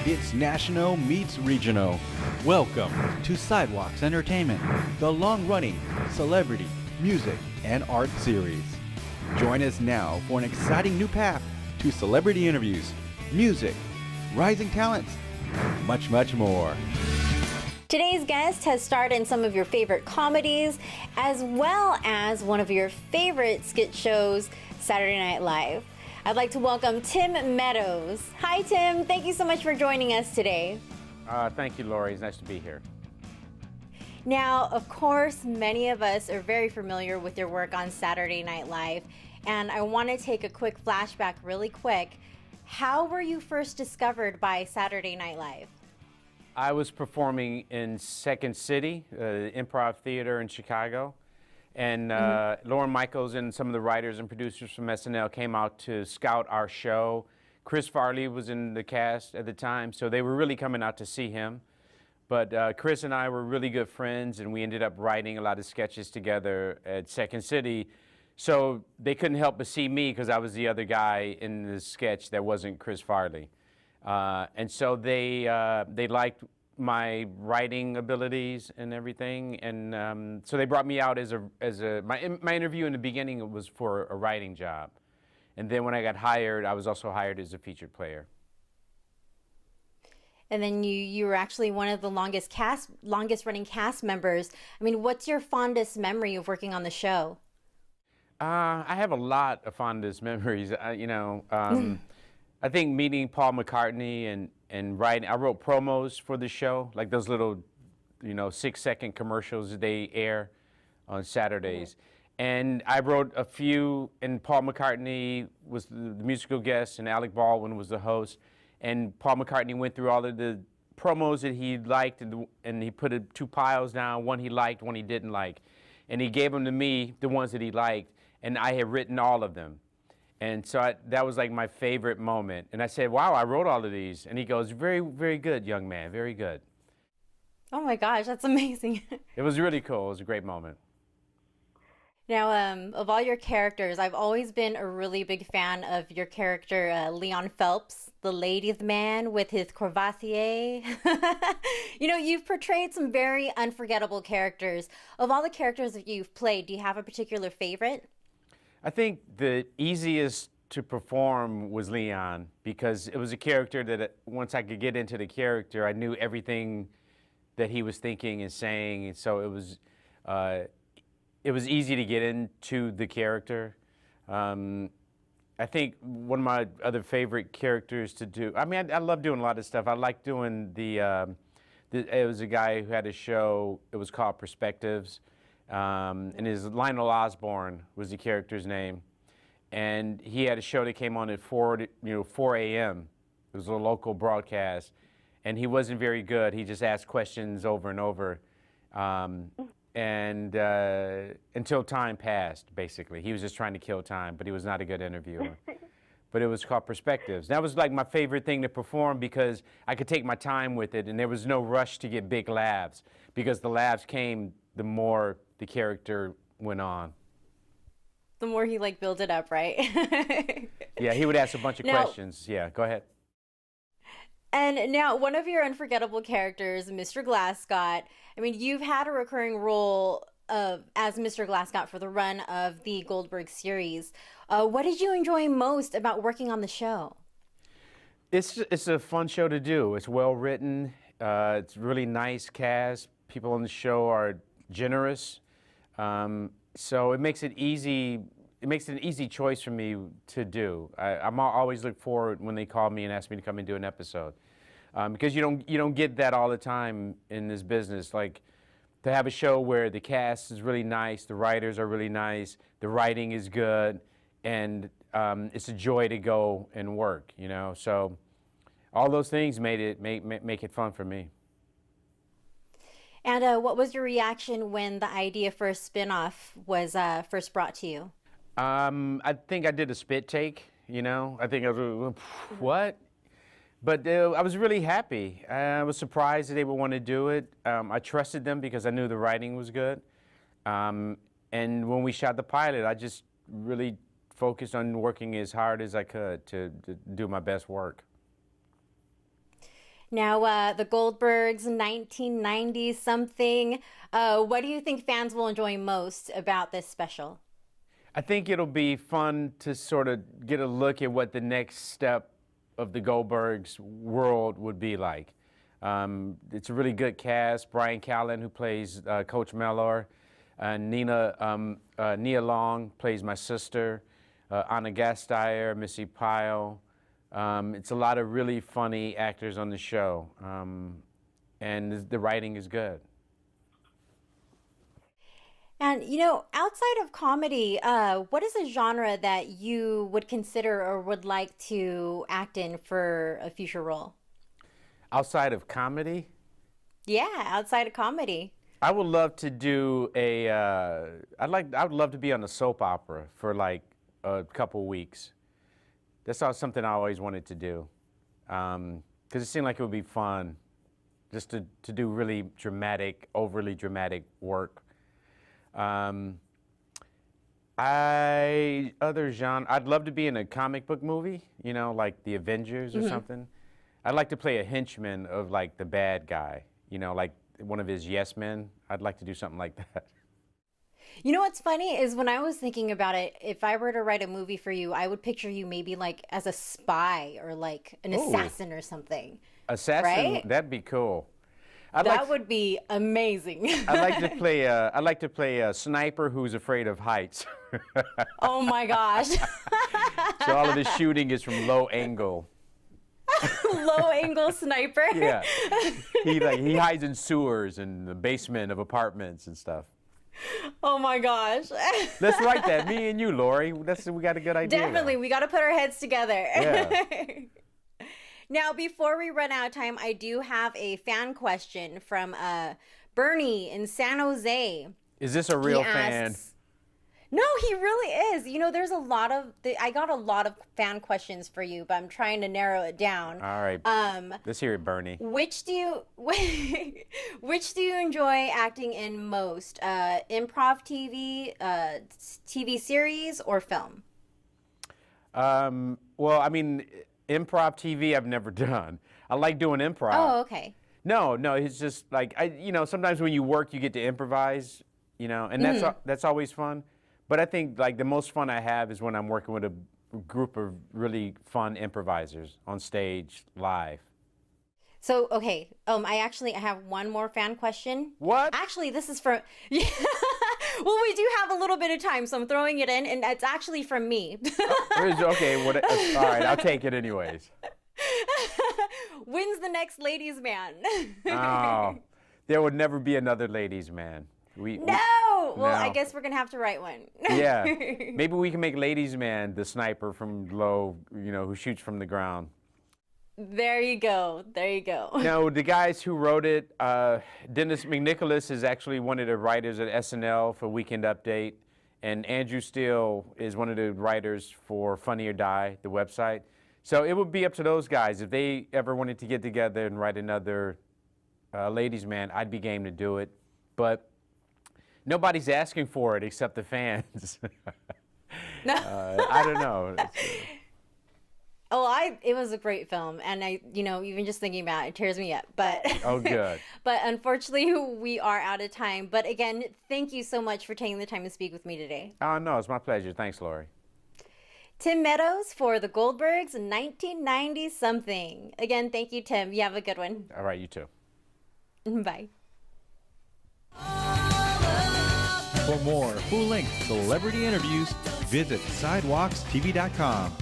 It's national meets regional. Welcome to Sidewalks Entertainment, the long-running celebrity, music, and art series. Join us now for an exciting new path to celebrity interviews, music, rising talents, and much, much more. Today's guest has starred in some of your favorite comedies, as well as one of your favorite skit shows, Saturday Night Live. I'd like to welcome Tim Meadows. Hi, Tim. Thank you so much for joining us today. Thank you, Lori. It's nice to be here. Now, of course, many of us are very familiar with your work on Saturday Night Live, and I want to take a quick flashback really quick. How were you first discovered by Saturday Night Live? I was performing in Second City, the Improv Theater in Chicago, and Lauren Michaels and some of the writers and producers from SNL came out to scout our show. Chris Farley was in the cast at the time, so they were really coming out to see him. But Chris and I were really good friends, and we ended up writing a lot of sketches together at Second City. So they couldn't help but see me because I was the other guy in the sketch that wasn't Chris Farley. And so they liked my writing abilities and everything, and so they brought me out my interview in the beginning was for a writing job, and then when I got hired, I was also hired as a featured player. And then you were actually one of the longest running cast members. I mean, what's your fondest memory of working on the show? I have a lot of fondest memories. I think meeting Paul McCartney and writing, I wrote promos for the show, like those little, 6-second commercials that they air on Saturdays. And I wrote a few, and Paul McCartney was the musical guest, and Alec Baldwin was the host. And Paul McCartney went through all of the promos that he liked, and he put two piles down, one he liked, one he didn't like. And he gave them to me, the ones that he liked, and I had written all of them. And so that was like my favorite moment. And I said, wow, I wrote all of these. And he goes, very, very good, young man, very good. Oh my gosh, that's amazing. It was really cool. It was a great moment. Now, of all your characters, I've always been a really big fan of your character, Leon Phelps, the ladies' man with his Courvoisier. You've portrayed some very unforgettable characters. Of all the characters that you've played, do you have a particular favorite? I think the easiest to perform was Leon, because it was a character that once I could get into the character, I knew everything that he was thinking and saying, and so it was easy to get into the character. I think one of my other favorite characters to do, I love doing a lot of stuff. I like doing it was a guy who had a show, it was called Perspectives. And his Lionel Osborne was the character's name, and he had a show that came on at 4 a.m. It was a local broadcast, and he wasn't very good. He just asked questions over and over, and until time passed. Basically, he was just trying to kill time, but he was not a good interviewer. But it was called Perspectives. That was like my favorite thing to perform because I could take my time with it, and there was no rush to get big laughs, because the laughs came the more the character went on. The more he built it up, right? Yeah, he would ask a bunch of questions. Yeah, go ahead. And now, one of your unforgettable characters, Mr. Glascott, you've had a recurring role as Mr. Glascott for the run of the Goldbergs series. What did you enjoy most about working on the show? It's a fun show to do. It's well written. It's really nice cast. People on the show are generous, so it makes it easy. It makes it an easy choice for me to do. I'm always look forward when they call me and ask me to come and do an episode, because you don't get that all the time in this business. Like, to have a show where the cast is really nice, the writers are really nice, the writing is good, and it's a joy to go and work. So all those things make it fun for me. And what was your reaction when the idea for a spinoff was first brought to you? I think I did a spit take, I think I was, what? But I was really happy. I was surprised that they would want to do it. I trusted them because I knew the writing was good. And when we shot the pilot, I just really focused on working as hard as I could to do my best work. Now, the Goldbergs, 1990 something. What do you think fans will enjoy most about this special? I think it'll be fun to sort of get a look at what the next step of the Goldbergs world would be like. It's a really good cast. Brian Callen, who plays Coach Mellor, Nia Long plays my sister, Anna Gasteyer, Missy Pyle. It's a lot of really funny actors on the show, and the writing is good. And, outside of comedy, what is a genre that you would consider or would like to act in for a future role? Outside of comedy? Yeah, outside of comedy. I would love to do I would love to be on a soap opera for like a couple weeks. That's something I always wanted to do, because it seemed like it would be fun, just to do really dramatic, overly dramatic work. Other genre, I'd love to be in a comic book movie, like the Avengers or something. I'd like to play a henchman of like the bad guy, like one of his yes men. I'd like to do something like that. What's funny is when I was thinking about it, if I were to write a movie for you, I would picture you maybe like as a spy or like an assassin or something. Assassin, right? That'd be cool. That would be amazing. I'd like to play a sniper who's afraid of heights. Oh my gosh. So all of his shooting is from low angle. Low angle sniper. Yeah. He hides in sewers and the basement of apartments and stuff. Oh my gosh. Let's write that. Me and you, Lori. We got a good idea. Definitely. We got to put our heads together. Yeah. Now, before we run out of time, I do have a fan question from Bernie in San Jose. Is this a real fan? No, he really is. There's I got a lot of fan questions for you, but I'm trying to narrow it down. All right. Let's hear it, Bernie. Which do you enjoy acting in most? Improv TV, TV series, or film? Well, I mean, improv TV I've never done. I like doing improv. Oh, okay. No, it's just like sometimes when you work, you get to improvise, and that's always fun. But I think like the most fun I have is when I'm working with a group of really fun improvisers on stage live. So, okay, I have one more fan question. What? Actually, this is from, yeah. Well, we do have a little bit of time, so I'm throwing it in, and it's actually from me. Okay, all right, I'll take it anyways. When's the next ladies' man? Oh, there would never be another ladies' man. Well, I guess we're going to have to write one. Yeah, maybe we can make ladies' man the sniper from low, who shoots from the ground. There you go. Now, the guys who wrote it, Dennis McNicholas is actually one of the writers at SNL for Weekend Update, and Andrew Steele is one of the writers for Funny or Die, the website. So it would be up to those guys. If they ever wanted to get together and write another ladies' man, I'd be game to do it. But nobody's asking for it except the fans. I don't know. It was a great film, and even just thinking about it tears me up. But oh, good. But unfortunately, we are out of time. But again, thank you so much for taking the time to speak with me today. Oh no, it's my pleasure. Thanks, Lori. Tim Meadows for the Goldbergs, 1990 something. Again, thank you, Tim. You have a good one. All right, you too. Bye. For more full-length celebrity interviews, visit SidewalksTV.com.